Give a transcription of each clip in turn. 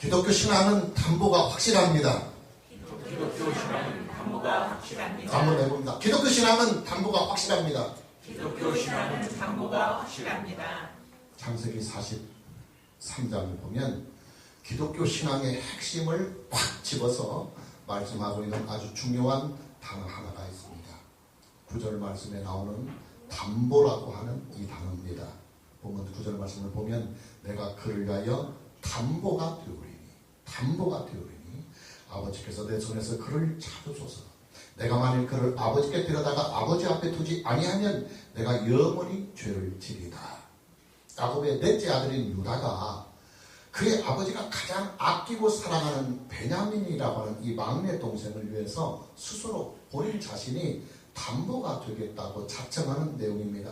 기독교 신앙은 담보가 확실합니다. 기독교 신앙은 담보가 확실합니다. 한번 해봅니다. 기독교 신앙은 담보가 확실합니다. 기독교 신앙은 담보가 확실합니다. 창세기 43장을 보면 기독교 신앙의 핵심을 꽉 집어서 말씀하고 있는 아주 중요한 단어 하나가 있습니다. 9절 말씀에 나오는 담보라고 하는 이 단어입니다. 보면 9절 말씀을 보면 내가 그를 위하여 담보가 되오리니 아버지께서 내 손에서 그를 찾으소서. 내가 만일 그를 아버지께 데려다가 아버지 앞에 두지 아니하면 내가 영원히 죄를 지리다. 야곱의 넷째 아들인 유다가 그의 아버지가 가장 아끼고 사랑하는 베냐민이라고 하는 이 막내 동생을 위해서 스스로 본인 자신이 담보가 되겠다고 자청하는 내용입니다.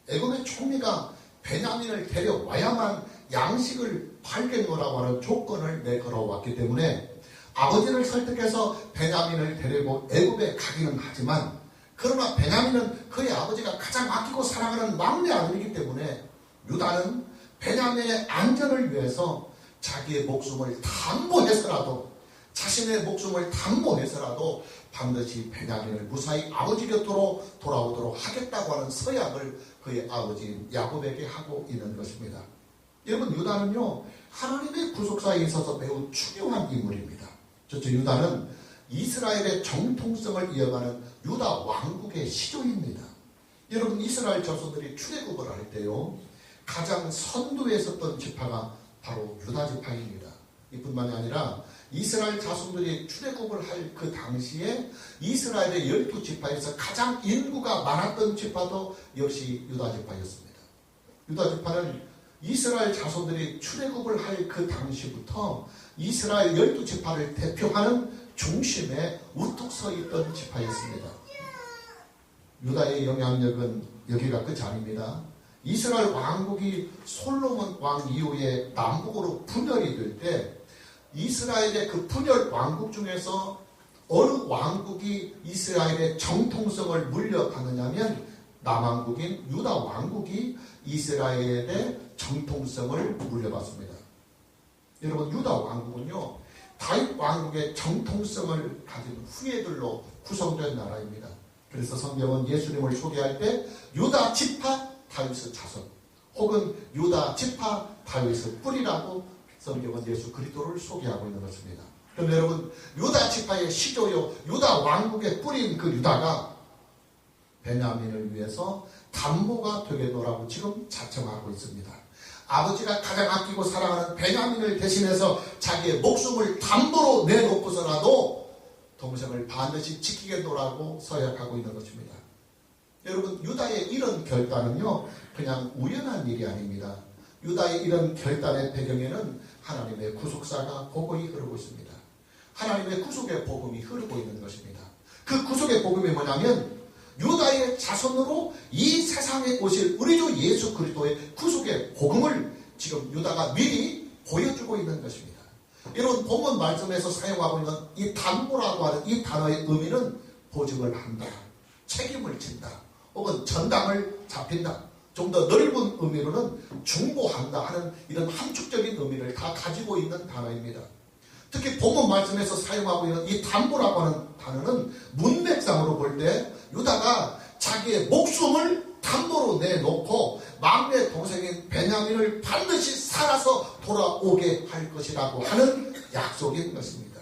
애굽의 총리가 베냐민을 데려와야만 양식을 팔게 놓으라고 하는 조건을 내걸어왔기 때문에 아버지를 설득해서 베냐민을 데리고 애굽에 가기는 하지만, 그러나 베냐민은 그의 아버지가 가장 아끼고 사랑하는 막내 아들이기 때문에 유다는 베냐민의 안전을 위해서 자기의 목숨을 담보해서라도, 자신의 목숨을 담보해서라도 반드시 베냐민을 무사히 아버지 곁으로 돌아오도록 하겠다고 하는 서약을 그의 아버지 야곱에게 하고 있는 것입니다. 여러분, 유다는요, 하나님의 구속사에 있어서 매우 중요한 인물입니다. 저쪽 유다는 이스라엘의 정통성을 이어가는 유다 왕국의 시조입니다. 여러분, 이스라엘 자손들이 출애굽을 할 때요, 가장 선두에 섰던 지파가 바로 유다 지파입니다. 이뿐만이 아니라 이스라엘 자손들이 출애굽을 할 그 당시에 이스라엘의 12지파에서 가장 인구가 많았던 지파도 역시 유다 지파였습니다. 유다 지파는 이스라엘 자손들이 출애굽을 할 그 당시부터 이스라엘 12지파를 대표하는 중심에 우뚝 서 있던 지파였습니다. 유다의 영향력은 여기가 끝이 아닙니다. 이스라엘 왕국이 솔로몬 왕 이후에 남북으로 분열이 될 때 이스라엘의 그 분열 왕국 중에서 어느 왕국이 이스라엘의 정통성을 물려받느냐면 남왕국인 유다 왕국이 이스라엘의 정통성을 물려받습니다. 여러분, 유다 왕국은요, 다윗 왕국의 정통성을 가진 후예들로 구성된 나라입니다. 그래서 성경은 예수님을 소개할 때 유다 지파 다윗의 자손, 혹은 유다 지파 다윗의 뿌리라고 성경은 예수 그리스도를 소개하고 있는 것입니다. 그럼 여러분, 유다 지파의 시조요, 유다 왕국의 뿌리인 그 유다가 베냐민을 위해서 담보가 되겠노라고 지금 자청하고 있습니다. 아버지가 가장 아끼고 사랑하는 베냐민을 대신해서 자기의 목숨을 담보로 내놓고서라도 동생을 반드시 지키겠노라고 서약하고 있는 것입니다. 여러분, 유다의 이런 결단은요, 그냥 우연한 일이 아닙니다. 유다의 이런 결단의 배경에는 하나님의 구속사가 고고히 흐르고 있습니다. 하나님의 구속의 복음이 흐르고 있는 것입니다. 그 구속의 복음이 뭐냐면 유다의 자손으로 이 세상에 오실 우리 주 예수 그리스도의 구속의 복음을 지금 유다가 미리 보여주고 있는 것입니다. 여러분, 본문 말씀에서 사용하고 있는 이 담보라고 하는 이 단어의 의미는 보증을 한다, 책임을 진다, 혹은 전당을 잡힌다, 좀 더 넓은 의미로는 중보한다 하는 이런 함축적인 의미를 다 가지고 있는 단어입니다. 특히 본문 말씀에서 사용하고 있는 이 담보라고 하는 단어는 문맥상으로 볼 때 유다가 자기의 목숨을 담보로 내놓고 막내 동생인 베냐민을 반드시 살아서 돌아오게 할 것이라고 하는 약속인 것입니다.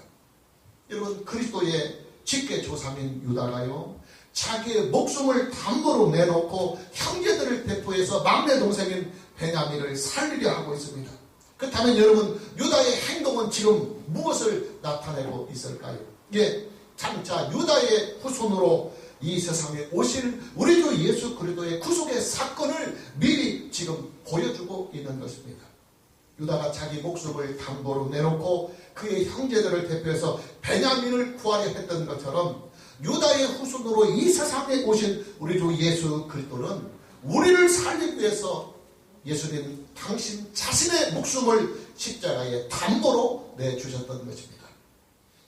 여러분, 그리스도의 직계 조상인 유다가요, 자기의 목숨을 담보로 내놓고 형제들을 대표해서 막내 동생인 베냐민을 살리려 하고 있습니다. 그렇다면 여러분, 유다의 행동은 지금 무엇을 나타내고 있을까요? 예, 장차 유다의 후손으로 이 세상에 오실 우리 주 예수 그리스도의 구속의 사건을 미리 지금 보여주고 있는 것입니다. 유다가 자기 목숨을 담보로 내놓고 그의 형제들을 대표해서 베냐민을 구하려 했던 것처럼 유다의 후손으로 이 세상에 오신 우리 주 예수 그리스도는 우리를 살리기 위해서 예수님 당신 자신의 목숨을 십자가에 담보로 내주셨던 것입니다.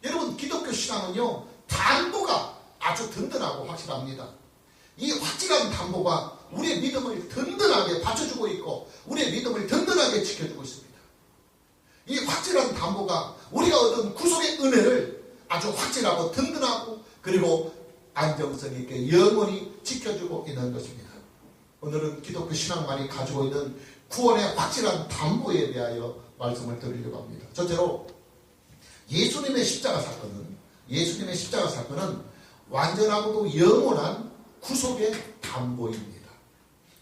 여러분, 기독교 신앙은요, 담보가 아주 든든하고 확실합니다. 이 확실한 담보가 우리의 믿음을 든든하게 받쳐주고 있고 우리의 믿음을 든든하게 지켜주고 있습니다. 이 확실한 담보가 우리가 얻은 구속의 은혜를 아주 확실하고 든든하고 그리고 안정성 있게 영원히 지켜주고 있는 것입니다. 오늘은 기독교 신앙만이 가지고 있는 구원의 확실한 담보에 대하여 말씀을 드리려고 합니다. 첫째로 예수님의 십자가 사건은 완전하고도 영원한 구속의 담보입니다.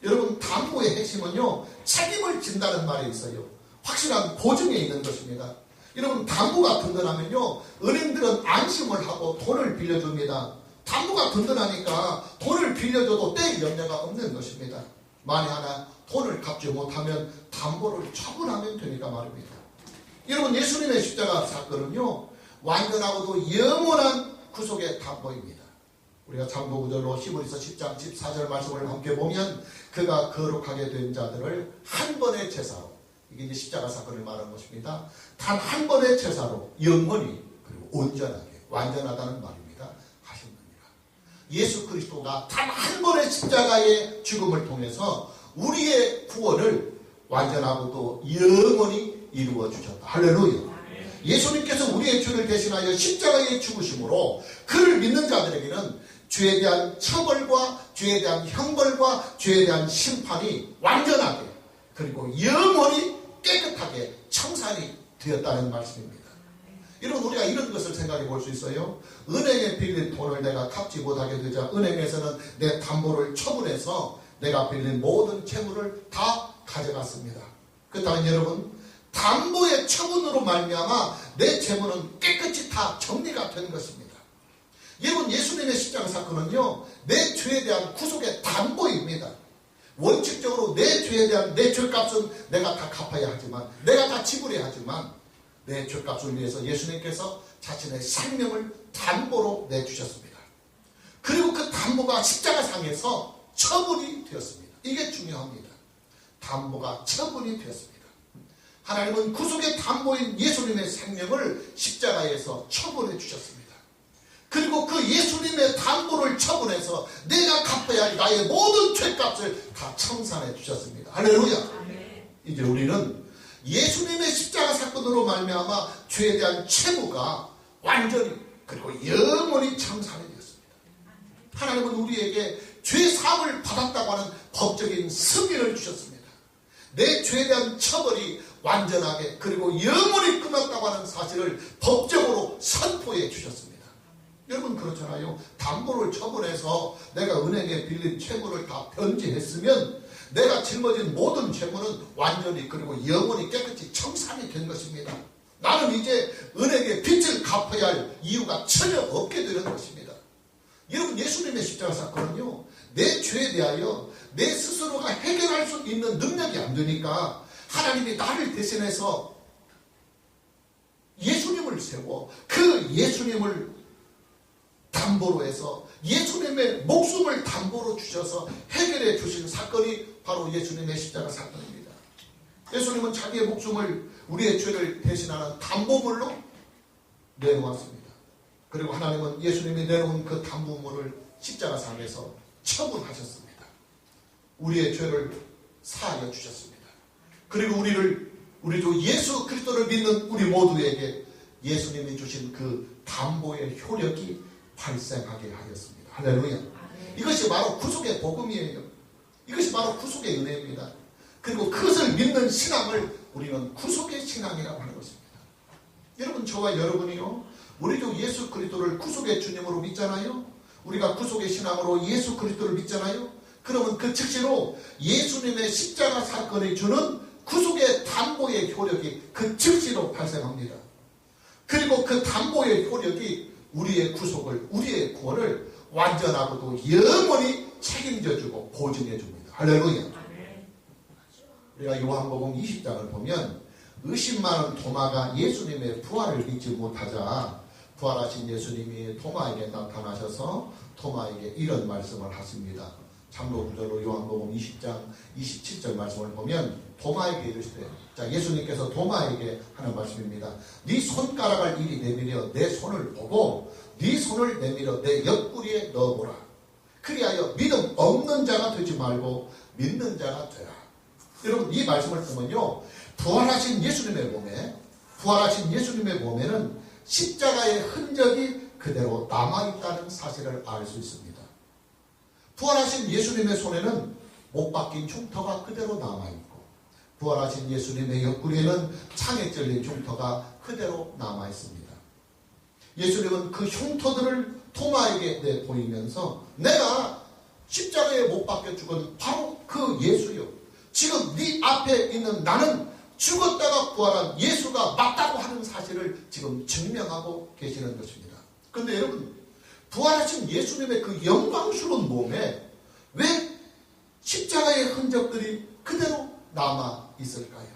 여러분, 담보의 핵심은요, 책임을 진다는 말이 있어요. 확실한 보증에 있는 것입니다. 여러분, 담보가 든든하면요, 은행들은 안심을 하고 돈을 빌려줍니다. 담보가 든든하니까 돈을 빌려줘도 떼일 염려가 없는 것입니다. 만에 하나 돈을 갚지 못하면 담보를 처분하면 되니까 말입니다. 여러분, 예수님의 십자가 사건은요, 완전하고도 영원한 구속의 담보입니다. 우리가 참고구절로 히브리서 10장 14절 말씀을 함께 보면 그가 거룩하게 된 자들을 한 번의 제사로, 이게 이제 십자가 사건을 말하는 것입니다. 단 한 번의 제사로 영원히 그리고 온전하게 완전하다는 말입니다. 하셨느니라. 예수 그리스도가 단 한 번의 십자가의 죽음을 통해서 우리의 구원을 완전하고도 영원히 이루어 주셨다. 할렐루야. 예수님께서 우리의 죄를 대신하여 십자가에 죽으심으로 그를 믿는 자들에게는 죄에 대한 처벌과 죄에 대한 형벌과 죄에 대한 심판이 완전하게 그리고 영원히 깨끗하게 청산이 되었다는 말씀입니다. 여러분, 우리가 이런 것을 생각해 볼 수 있어요. 은행에 빌린 돈을 내가 갚지 못하게 되자 은행에서는 내 담보를 처분해서 내가 빌린 모든 채무를 다 가져갔습니다. 그렇다면 여러분, 담보의 처분으로 말미암아 내 채무는 깨끗이 다 정리가 된 것입니다. 여러분, 예수님의 십자가 사건은요, 내 죄에 대한 구속의 담보입니다. 원칙적으로 내 죄에 대한 내 죄값은 내가 다 갚아야 하지만, 내가 다 지불해야 하지만, 내 죄값을 위해서 예수님께서 자신의 생명을 담보로 내주셨습니다. 그리고 그 담보가 십자가상에서 처분이 되었습니다. 이게 중요합니다. 담보가 처분이 되었습니다. 하나님은 구속의 담보인 예수님의 생명을 십자가에서 처분해 주셨습니다. 그리고 그 예수님의 담보를 처분해서 내가 갚아야 할 나의 모든 죄값을 다 청산해 주셨습니다. 할렐루야. 이제 우리는 예수님의 십자가 사건으로 말미암아 죄에 대한 채무가 완전히 그리고 영원히 청산이 되었습니다. 하나님은 우리에게 죄 사함을 받았다고 하는 법적인 승인을 주셨습니다. 내 죄에 대한 처벌이 완전하게 그리고 영원히 끝났다고 하는 사실을 법적으로 선포해 주셨습니다. 여러분, 그렇잖아요. 담보를 처분해서 내가 은행에 빌린 채무를 다 변제했으면 내가 짊어진 모든 채무는 완전히 그리고 영원히 깨끗이 청산이 된 것입니다. 나는 이제 은행에 빚을 갚아야 할 이유가 전혀 없게 되는 것입니다. 여러분, 예수님의 십자가 사건은요, 내 죄에 대하여 내 스스로가 해결할 수 있는 능력이 안 되니까 하나님이 나를 대신해서 예수님을 세워 그 예수님을 담보로 해서 예수님의 목숨을 담보로 주셔서 해결해 주신 사건이 바로 예수님의 십자가 사건입니다. 예수님은 자기의 목숨을 우리의 죄를 대신하는 담보물로 내놓았습니다. 그리고 하나님은 예수님이 내놓은 그 담보물을 십자가상에서 처분하셨습니다. 우리의 죄를 사하여 주셨습니다. 그리고 우리도 예수 그리스도를 믿는 우리 모두에게 예수님이 주신 그 담보의 효력이 발생하게 하였습니다. 할렐루야. 이것이 바로 구속의 복음이에요. 이것이 바로 구속의 은혜입니다. 그리고 그것을 믿는 신앙을 우리는 구속의 신앙이라고 하는 것입니다. 여러분, 저와 여러분이요, 우리도 예수 그리스도를 구속의 주님으로 믿잖아요. 우리가 구속의 신앙으로 예수 그리스도를 믿잖아요. 그러면 그 즉시로 예수님의 십자가 사건이 주는 구속의 담보의 효력이 그 즉시로 발생합니다. 그리고 그 담보의 효력이 우리의 구속을, 우리의 구원을 완전하고도 영원히 책임져주고 보증해줍니다. 할렐루야. 우리가 요한복음 20장을 보면 의심 많은 토마가 예수님의 부활을 믿지 못하자 부활하신 예수님이 토마에게 나타나셔서 토마에게 이런 말씀을 하십니다. 참고 구절로 요한복음 20장 27절 말씀을 보면 토마에게 이르시되, 자, 예수님께서 토마에게 하는 말씀입니다. 네 손가락을 이리 내밀어 내 손을 보고 네 손을 내밀어 내 옆구리에 넣어보라. 그리하여 믿음 없는 자가 되지 말고 믿는 자가 되라. 여러분, 이 말씀을 보면요, 부활하신 예수님의 몸에 부활하신 예수님의 몸에는 십자가의 흔적이 그대로 남아있다는 사실을 알 수 있습니다. 부활하신 예수님의 손에는 못 박힌 흉터가 그대로 남아있고, 부활하신 예수님의 옆구리에는 창에 찔린 흉터가 그대로 남아있습니다. 예수님은 그 흉터들을 토마에게 내보이면서 내가 십자가에 못 박혀 죽은 바로 그 예수요, 지금 네 앞에 있는 나는 죽었다가 부활한 예수가 맞다고 하는 사실을 지금 증명하고 계시는 것입니다. 그런데 여러분, 부활하신 예수님의 그 영광스러운 몸에 왜 십자가의 흔적들이 그대로 남아 있을까요?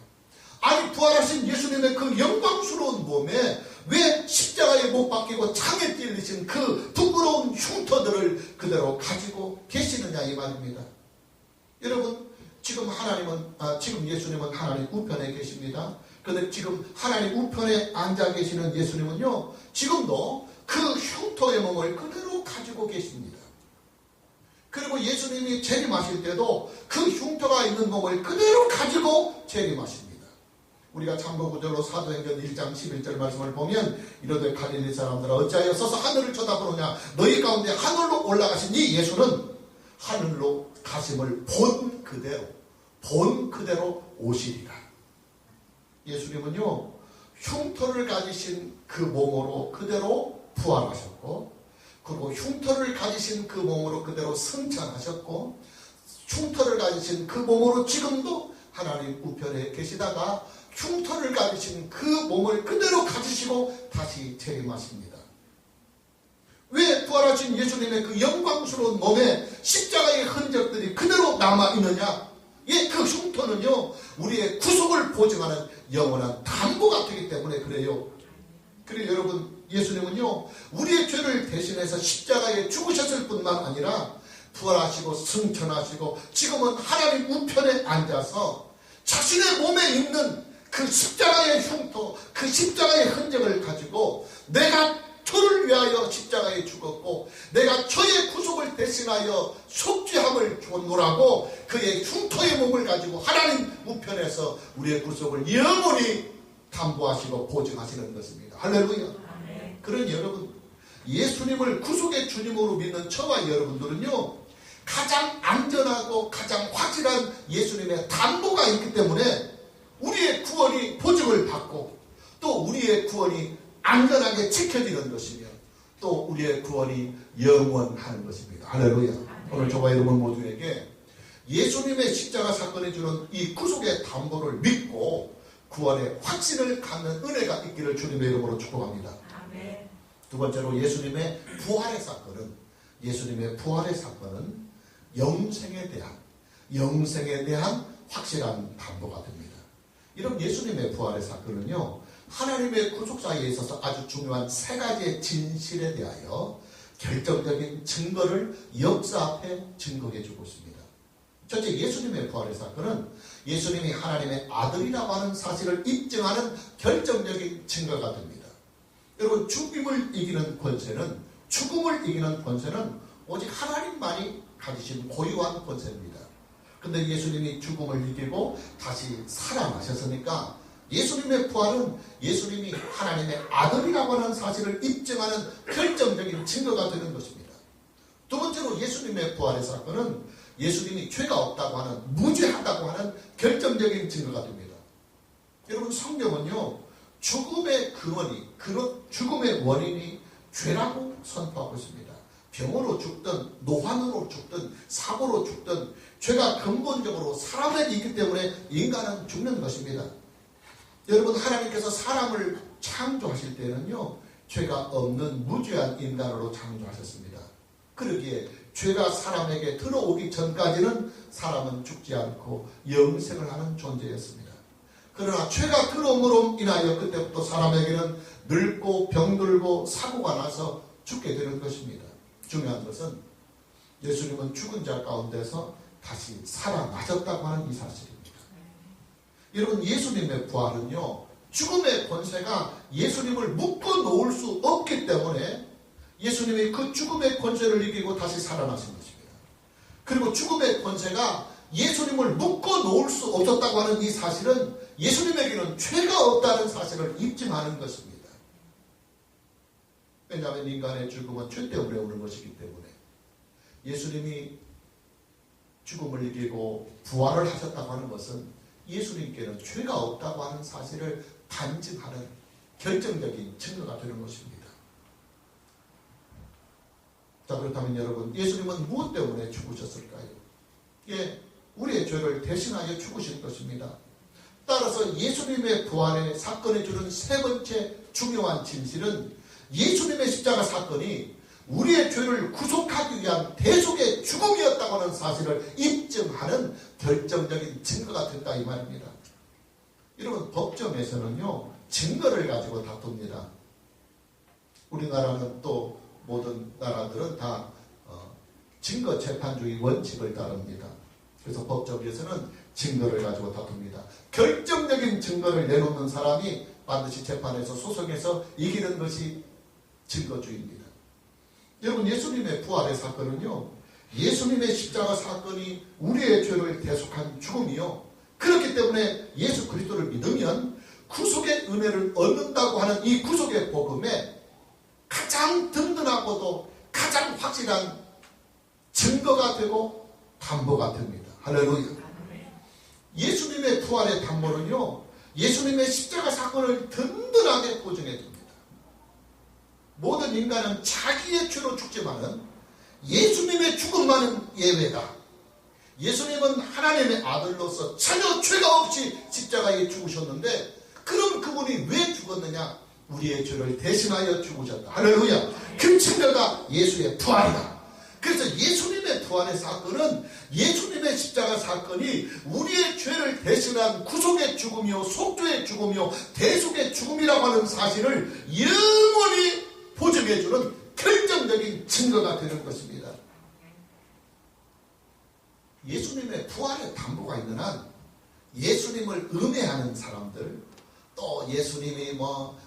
아니, 부활하신 예수님의 그 영광스러운 몸에 왜 십자가에 못 박히고 창에 찔리신 그 부끄러운 흉터들을 그대로 가지고 계시느냐 이 말입니다. 여러분, 지금 지금 예수님은 하나님 우편에 계십니다. 그런데 지금 하나님 우편에 앉아 계시는 예수님은요, 지금도 그 흉터의 몸을 그대로 가지고 계십니다. 그리고 예수님이 재림하실 때도 그 흉터가 있는 몸을 그대로 가지고 재림하십니다. 우리가 참고구절로 사도행전 1장 11절 말씀을 보면 이르되 갈릴리 사람들아 어찌하여 서서 하늘을 쳐다보느냐, 너희 가운데 하늘로 올라가신 이 예수는 하늘로 가심을 본 그대로 오시리라. 예수님은요, 흉터를 가지신 그 몸으로 그대로 부활하셨고, 그리고 흉터를 가지신 그 몸으로 그대로 승천하셨고, 흉터를 가지신 그 몸으로 지금도 하나님 우편에 계시다가 흉터를 가지신 그 몸을 그대로 가지시고 다시 재림하십니다. 왜 부활하신 예수님의 그 영광스러운 몸에 십자가의 흔적들이 그대로 남아있느냐? 그 흉터는요, 우리의 구속을 보증하는 영원한 담보 같기 때문에 그래요. 그리고 여러분, 예수님은요, 우리의 죄를 대신해서 십자가에 죽으셨을 뿐만 아니라 부활하시고 승천하시고 지금은 하나님 우편에 앉아서 자신의 몸에 있는 그 십자가의 흉터, 그 십자가의 흔적을 가지고 내가 저를 위하여 십자가에 죽었고 내가 저의 구속을 대신하여 속죄함을 줬노라고 그의 흉터의 몸을 가지고 하나님 우편에서 우리의 구속을 영원히 담보하시고 보증하시는 것입니다. 할렐루야. 그러니 여러분, 예수님을 구속의 주님으로 믿는 저와 여러분들은요, 가장 안전하고 가장 확실한 예수님의 담보가 있기 때문에 우리의 구원이 보증을 받고 또 우리의 구원이 안전하게 지켜지는 것이며 또 우리의 구원이 영원한 것입니다. 할렐루야. 오늘 저와 여러분 모두에게 예수님의 십자가 사건이 주는 이 구속의 담보를 믿고 구원의 확신을 갖는 은혜가 있기를 주님의 이름으로 축복합니다. 두 번째로 예수님의 부활의 사건은 영생에 대한 확실한 담보가 됩니다. 이런 예수님의 부활의 사건은요, 하나님의 구속사에 있어서 아주 중요한 세 가지의 진실에 대하여 결정적인 증거를 역사 앞에 증거해 주고 있습니다. 첫째, 예수님의 부활의 사건은 예수님이 하나님의 아들이라고 하는 사실을 입증하는 결정적인 증거가 됩니다. 여러분, 죽음을 이기는 권세는 오직 하나님만이 가지신 고유한 권세입니다. 그런데 예수님이 죽음을 이기고 다시 살아나셨으니까 예수님의 부활은 예수님이 하나님의 아들이라고 하는 사실을 입증하는 결정적인 증거가 되는 것입니다. 두 번째로 예수님의 부활의 사건은 예수님이 죄가 없다고 하는, 무죄하다고 하는 결정적인 증거가 됩니다. 여러분, 성경은요, 죽음의 원인이 죄라고 선포하고 있습니다. 병으로 죽든 노환으로 죽든 사고로 죽든 죄가 근본적으로 사람에게 있기 때문에 인간은 죽는 것입니다. 여러분, 하나님께서 사람을 창조하실 때는요, 죄가 없는 무죄한 인간으로 창조하셨습니다. 그러기에 죄가 사람에게 들어오기 전까지는 사람은 죽지 않고 영생을 하는 존재였습니다. 그러나 죄가 들어옴으로 인하여 그때부터 사람에게는 늙고 병들고 사고가 나서 죽게 되는 것입니다. 중요한 것은 예수님은 죽은 자 가운데서 다시 살아나셨다고 하는 이 사실입니다. 여러분, 예수님의 부활은요, 죽음의 권세가 예수님을 묶어 놓을 수 없기 때문에 예수님이 그 죽음의 권세를 이기고 다시 살아나신 것입니다. 그리고 죽음의 권세가 예수님을 묶어 놓을 수 없었다고 하는 이 사실은 예수님에게는 죄가 없다는 사실을 입증하는 것입니다. 왜냐하면 인간의 죽음은 죄 때문에 오는 것이기 때문에 예수님이 죽음을 이기고 부활을 하셨다고 하는 것은 예수님께는 죄가 없다고 하는 사실을 반증하는 결정적인 증거가 되는 것입니다. 자, 그렇다면 여러분, 예수님은 무엇 때문에 죽으셨을까요? 예, 우리의 죄를 대신하여 죽으신 것입니다. 따라서 예수님의 부활의 사건에 주는 세 번째 중요한 진실은 예수님의 십자가 사건이 우리의 죄를 구속하기 위한 대속의 죽음이었다고 하는 사실을 입증하는 결정적인 증거가 된다 이 말입니다. 여러분, 법정에서는요 증거를 가지고 다툽니다. 우리나라는 또 모든 나라들은 다 증거재판주의 원칙을 따릅니다. 그래서 법정에서는 증거를 가지고 다툽니다. 결정적인 증거를 내놓는 사람이 반드시 재판에서 소송에서 이기는 것이 증거주의입니다. 여러분, 예수님의 부활의 사건은요, 예수님의 십자가 사건이 우리의 죄를 대속한 죽음이요, 그렇기 때문에 예수 그리스도를 믿으면 구속의 은혜를 얻는다고 하는 이 구속의 복음에 가장 든든하고도 가장 확실한 증거가 되고 담보가 됩니다. 할렐루야. 예수님의 부활의 담보는요, 예수님의 십자가 사건을 든든하게 보증해 줍니다. 모든 인간은 자기의 죄로 죽지만은 예수님의 죽음만은 예외다. 예수님은 하나님의 아들로서 전혀 죄가 없이 십자가에 죽으셨는데, 그럼 그분이 왜 죽었느냐? 우리의 죄를 대신하여 죽으셨다. 할렐루야. 그 증거가 예수의 부활이다. 그래서 예수님의 부활의 사건은 예수님의 십자가 사건이 우리의 죄를 대신한 구속의 죽음이요, 속죄의 죽음이요, 대속의 죽음이라고 하는 사실을 영원히 보증해주는 결정적인 증거가 되는 것입니다. 예수님의 부활의 담보가 있는 한 예수님을 음해하는 사람들, 또 예수님이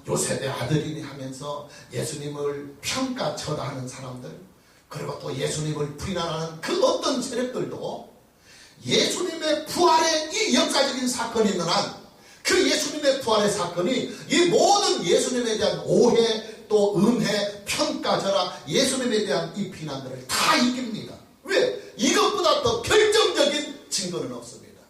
요셉의 아들이니 하면서 예수님을 평가절하하는 사람들, 그리고 또 예수님을 부인하는 그 어떤 세력들도 예수님의 부활의 이 역사적인 사건이 있는 한 그 예수님의 부활의 사건이 이 모든 예수님에 대한 오해, 또 음해, 평가절하, 예수님에 대한 이 비난들을 다 이깁니다. 왜? 이것보다 더 결정적인 증거는 없습니다.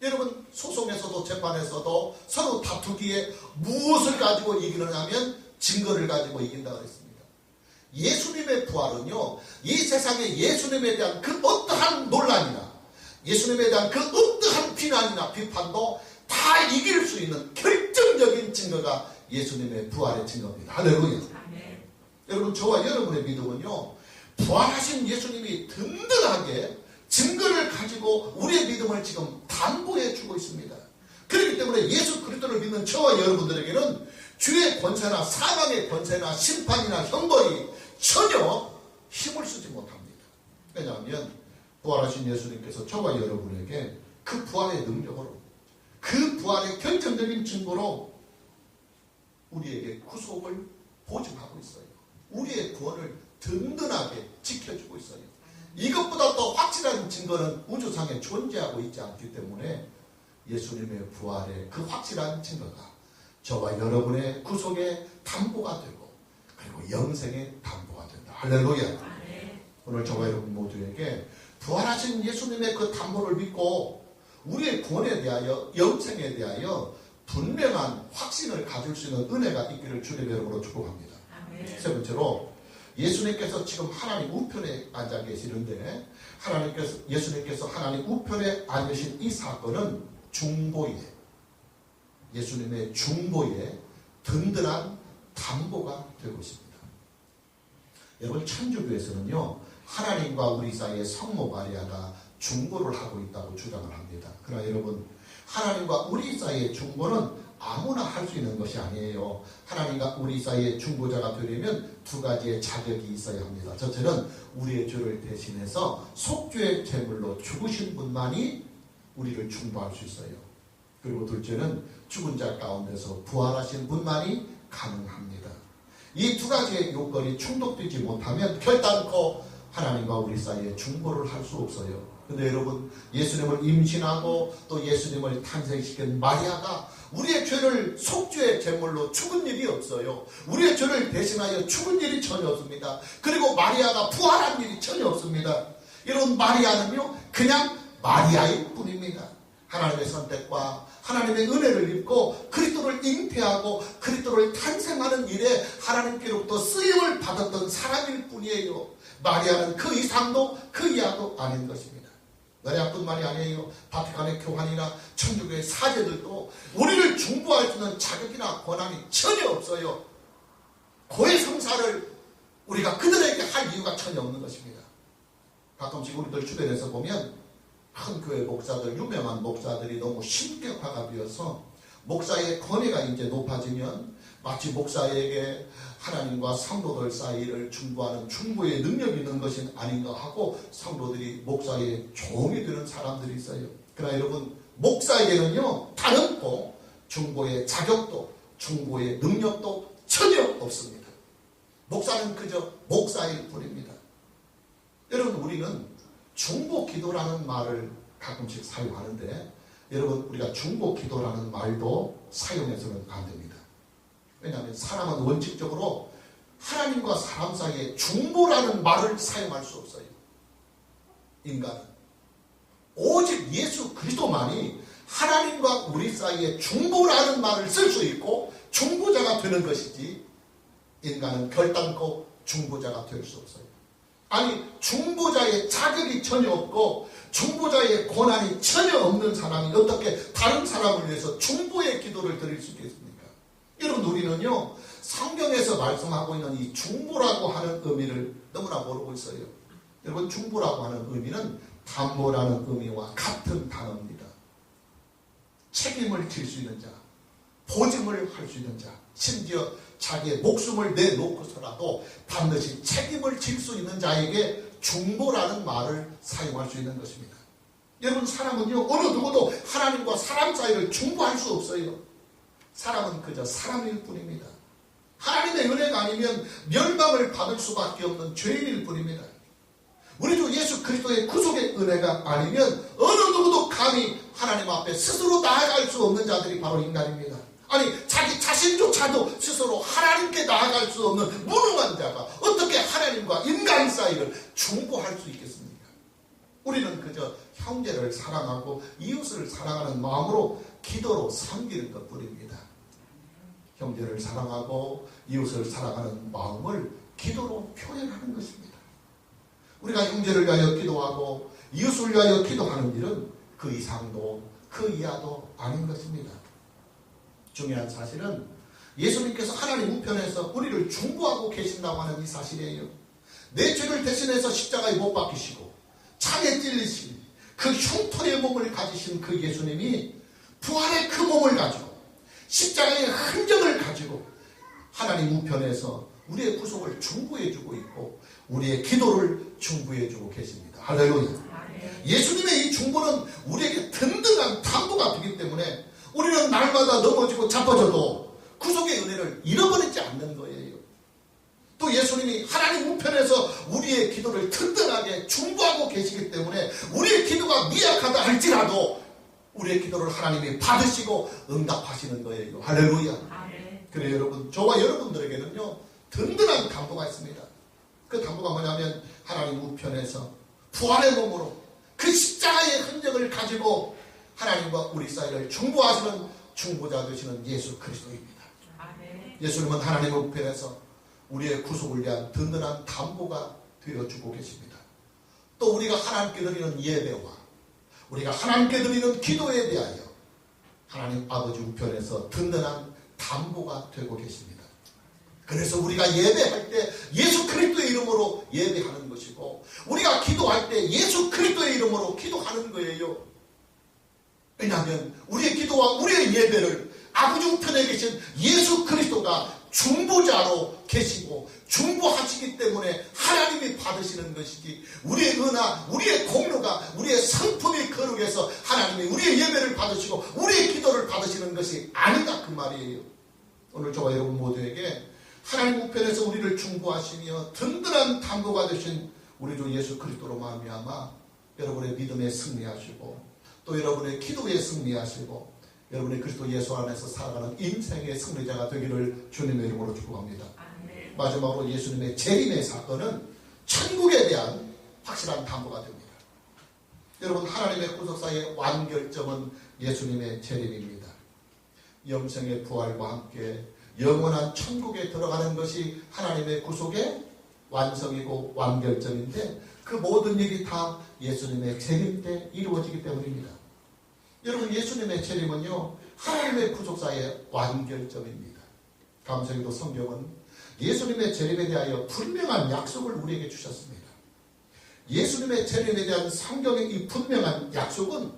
여러분, 소송에서도 재판에서도 서로 다투기에 무엇을 가지고 이기느냐 하면 증거를 가지고 이긴다고 했습니다. 예수님의 부활은요, 이 세상에 예수님에 대한 그 어떠한 논란이나 예수님에 대한 그 어떠한 비난이나 비판도 다 이길 수 있는 결정적인 증거가 예수님의 부활의 증거입니다. 할렐루야. 아멘. 여러분, 저와 여러분의 믿음은요, 부활하신 예수님이 든든하게 증거를 가지고 우리의 믿음을 지금 담보해 주고 있습니다. 그렇기 때문에 예수 그리스도를 믿는 저와 여러분들에게는 죄의 권세나 사망의 권세나 심판이나 형벌이 전혀 힘을 쓰지 못합니다. 왜냐하면 부활하신 예수님께서 저와 여러분에게 그 부활의 능력으로, 그 부활의 결정적인 증거로 우리에게 구속을 보증하고 있어요. 우리의 구원을 든든하게 지켜주고 있어요. 이것보다 더 확실한 증거는 우주상에 존재하고 있지 않기 때문에 예수님의 부활의 그 확실한 증거가 저와 여러분의 구속의 담보가 되고, 그리고 영생의 담보가 된다. 할렐루야. 오늘 저와 여러분 모두에게 부활하신 예수님의 그 담보를 믿고 우리의 구원에 대하여, 영생에 대하여 분명한 확신을 가질 수 있는 은혜가 있기를 주님의 이름으로 축복합니다. 세 번째로, 예수님께서 지금 하나님 우편에 앉아 계시는데, 예수님께서 하나님 우편에 앉으신 이 사건은 중보의, 예수님의 중보의 든든한 담보가 되고 있습니다. 여러분, 천주교에서는요, 하나님과 우리 사이에 성모 마리아가 중보를 하고 있다고 주장을 합니다. 그러나 여러분, 하나님과 우리 사이의 중보는 아무나 할 수 있는 것이 아니에요. 하나님과 우리 사이의 중보자가 되려면 두 가지의 자격이 있어야 합니다. 첫째는 우리의 죄를 대신해서 속죄의 제물로 죽으신 분만이 우리를 중보할 수 있어요. 그리고 둘째는 죽은 자 가운데서 부활하신 분만이 가능합니다. 이 두 가지의 요건이 충족되지 못하면 결단코 하나님과 우리 사이에 중보를 할 수 없어요. 근데 여러분, 예수님을 임신하고 또 예수님을 탄생시킨 마리아가 우리의 죄를 속죄의 제물로 죽은 일이 없어요. 우리의 죄를 대신하여 죽은 일이 전혀 없습니다. 그리고 마리아가 부활한 일이 전혀 없습니다. 여러분, 마리아는요 그냥 마리아일 뿐입니다. 하나님의 선택과 하나님의 은혜를 입고 그리스도를 잉태하고 그리스도를 탄생하는 일에 하나님께로부터 쓰임을 받았던 사람일 뿐이에요. 마리아는 그 이상도 그 이하도 아닌 것입니다. 마리아뿐만이 아니에요. 바티칸의 교황이나 천주교의 사제들도 우리를 중보할 수 있는 자격이나 권한이 전혀 없어요. 고해 성사를 우리가 그들에게 할 이유가 전혀 없는 것입니다. 가끔씩 우리들 주변에서 보면 큰 교회 목사들, 유명한 목사들이 너무 신격화가 되어서 목사의 권위가 이제 높아지면 마치 목사에게 하나님과 성도들 사이를 중보하는 중보의 능력이 있는 것이 아닌가 하고 성도들이 목사의 종이 되는 사람들이 있어요. 그러나 여러분, 목사에게는요 다름없고 중보의 자격도 중보의 능력도 전혀 없습니다. 목사는 그저 목사일 뿐입니다. 여러분, 우리는 중보 기도라는 말을 가끔씩 사용하는데 여러분, 우리가 중보 기도라는 말도 사용해서는 안 됩니다. 왜냐하면 사람은 원칙적으로 하나님과 사람 사이에 중보라는 말을 사용할 수 없어요. 인간은 오직 예수 그리스도만이 하나님과 우리 사이에 중보라는 말을 쓸 수 있고 중보자가 되는 것이지 인간은 결단코 중보자가 될 수 없어요. 아니, 중보자의 자격이 전혀 없고 중보자의 권한이 전혀 없는 사람이 어떻게 다른 사람을 위해서 중보의 기도를 드릴 수 있겠습니까? 여러분, 우리는요 성경에서 말씀하고 있는 이 중보라고 하는 의미를 너무나 모르고 있어요. 여러분, 중보라고 하는 의미는 담보라는 의미와 같은 단어입니다. 책임을 질 수 있는 자, 보증을 할 수 있는 자, 심지어 자기의 목숨을 내놓고서라도 반드시 책임을 질 수 있는 자에게 중보라는 말을 사용할 수 있는 것입니다. 여러분, 사람은요 어느 누구도 하나님과 사람 사이를 중보할 수 없어요. 사람은 그저 사람일 뿐입니다. 하나님의 은혜가 아니면 멸망을 받을 수밖에 없는 죄인일 뿐입니다. 우리 주 예수 그리스도의 구속의 은혜가 아니면 어느 누구도 감히 하나님 앞에 스스로 나아갈 수 없는 자들이 바로 인간입니다. 아니, 자기 자신조차도 스스로 하나님께 나아갈 수 없는 무능한 자가 어떻게 하나님과 인간 사이를 중보할 수 있겠습니까? 우리는 그저 형제를 사랑하고 이웃을 사랑하는 마음으로 기도로 섬기는 것뿐입니다. 형제를 사랑하고 이웃을 사랑하는 마음을 기도로 표현하는 것입니다. 우리가 형제를 위하여 기도하고 이웃을 위하여 기도하는 일은 그 이상도 그 이하도 아닌 것입니다. 중요한 사실은 예수님께서 하나님 우편에서 우리를 중보하고 계신다고 하는 이 사실이에요. 내 죄를 대신해서 십자가에 못 박히시고 창에 찔리신 그 흉터의 몸을 가지신 그 예수님이 부활의 그 몸을 가지고 십자가의 흔적을 가지고 하나님 우편에서 우리의 구속을 중보해주고 있고 우리의 기도를 중보해주고 계십니다. 할렐루야. 예수님의 이 중보는 우리에게 든든한 담보가 되기 때문에 우리는 날마다 넘어지고 자빠져도 구속의 은혜를 잃어버리지 않는 거예요. 또 예수님이 하나님 우편에서 우리의 기도를 든든하게 중보하고 계시기 때문에 우리의 기도가 미약하다 할지라도 우리의 기도를 하나님이 받으시고 응답하시는 거예요. 할렐루야. 그래요, 여러분, 저와 여러분들에게는요 든든한 담보가 있습니다. 그 담보가 뭐냐면 하나님 우편에서 부활의 몸으로 그 십자가의 흔적을 가지고 하나님과 우리 사이를 중보하시는 중보자 되시는 예수 그리스도입니다. 예수님은 하나님 우편에서 우리의 구속을 위한 든든한 담보가 되어주고 계십니다. 또 우리가 하나님께 드리는 예배와 우리가 하나님께 드리는 기도에 대하여 하나님 아버지 우편에서 든든한 담보가 되고 계십니다. 그래서 우리가 예배할 때 예수 그리스도의 이름으로 예배하는 것이고 우리가 기도할 때 예수 그리스도의 이름으로 기도하는 거예요. 왜냐하면 우리의 기도와 우리의 예배를 아버지 우편에 계신 예수 그리스도가 중보자로 계시고 중보하시기 때문에 하나님이 받으시는 것이지 우리의 은하, 우리의 공로가 우리의 성품이 거룩해서 하나님이 우리의 예배를 받으시고 우리의 기도를 받으시는 것이 아니다 그 말이에요. 오늘 저와 여러분 모두에게 하나님 우편에서 우리를 중보하시며 든든한 담보가 되신 우리 주 예수 그리스도로 말미암아 여러분의 믿음에 승리하시고 또 여러분의 기도에 승리하시고 여러분의 그리스도 예수 안에서 살아가는 인생의 승리자가 되기를 주님의 이름으로 축복합니다. 아멘. 마지막으로 예수님의 재림의 사건은 천국에 대한 확실한 담보가 됩니다. 여러분, 하나님의 구속사의 완결점은 예수님의 재림입니다. 영생의 부활과 함께 영원한 천국에 들어가는 것이 하나님의 구속의 완성이고 완결점인데 그 모든 일이 다 예수님의 재림 때 이루어지기 때문입니다. 여러분, 예수님의 재림은요, 하나님의 구속사의 완결점입니다. 감사히도 성경은 예수님의 재림에 대하여 분명한 약속을 우리에게 주셨습니다. 예수님의 재림에 대한 성경의 이 분명한 약속은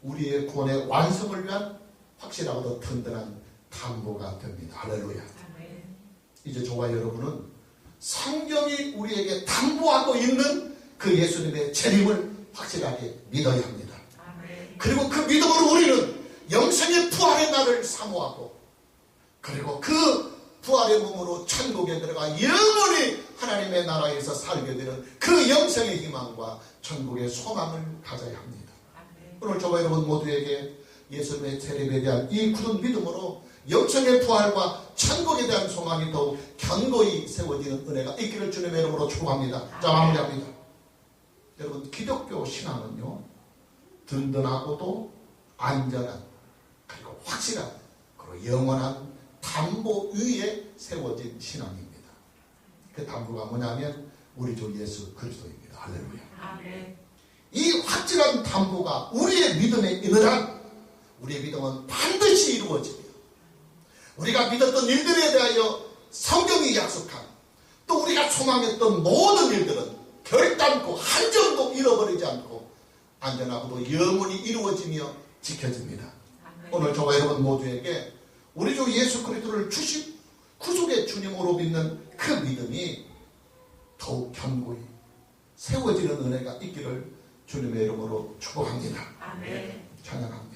우리의 구원의 완성을 위한 확실하고도 든든한 담보가 됩니다. 할렐루야. 아멘. 이제 저와 여러분은 성경이 우리에게 담보하고 있는 그 예수님의 재림을 확실하게 믿어야 합니다. 아멘. 그리고 그 믿음으로 우리는 영생의 부활의 날을 사모하고 그리고 그 부활의 몸으로 천국에 들어가 영원히 하나님의 나라에서 살게 되는 그 영생의 희망과 천국의 소망을 가져야 합니다. 아멘. 오늘 저와 여러분 모두에게 예수님의 재림에 대한 이 굳은 믿음으로 영생의 부활과 천국에 대한 소망이 더욱 견고히 세워지는 은혜가 있기를 주님의 이름으로 축복합니다. 자, 마무리합니다. 여러분, 기독교 신앙은요, 든든하고도 안전한 그리고 확실한 그리고 영원한 담보 위에 세워진 신앙입니다. 그 담보가 뭐냐면 우리 주 예수 그리스도입니다. 할렐루야. 아멘. 이 확실한 담보가 우리의 믿음에 있는 한 우리의 믿음은 반드시 이루어지며 우리가 믿었던 일들에 대하여 성경이 약속한 또 우리가 소망했던 모든 일들은 결단코 한 점도 잃어버리지 않고 안전하고도 영원히 이루어지며 지켜집니다. 아멘. 오늘 저와 여러분 모두에게 우리 주 예수 그리스도를 주신 구속의 주님으로 믿는 그 믿음이 더욱 견고히 세워지는 은혜가 있기를 주님의 이름으로 축복합니다. 아멘. 찬양합니다.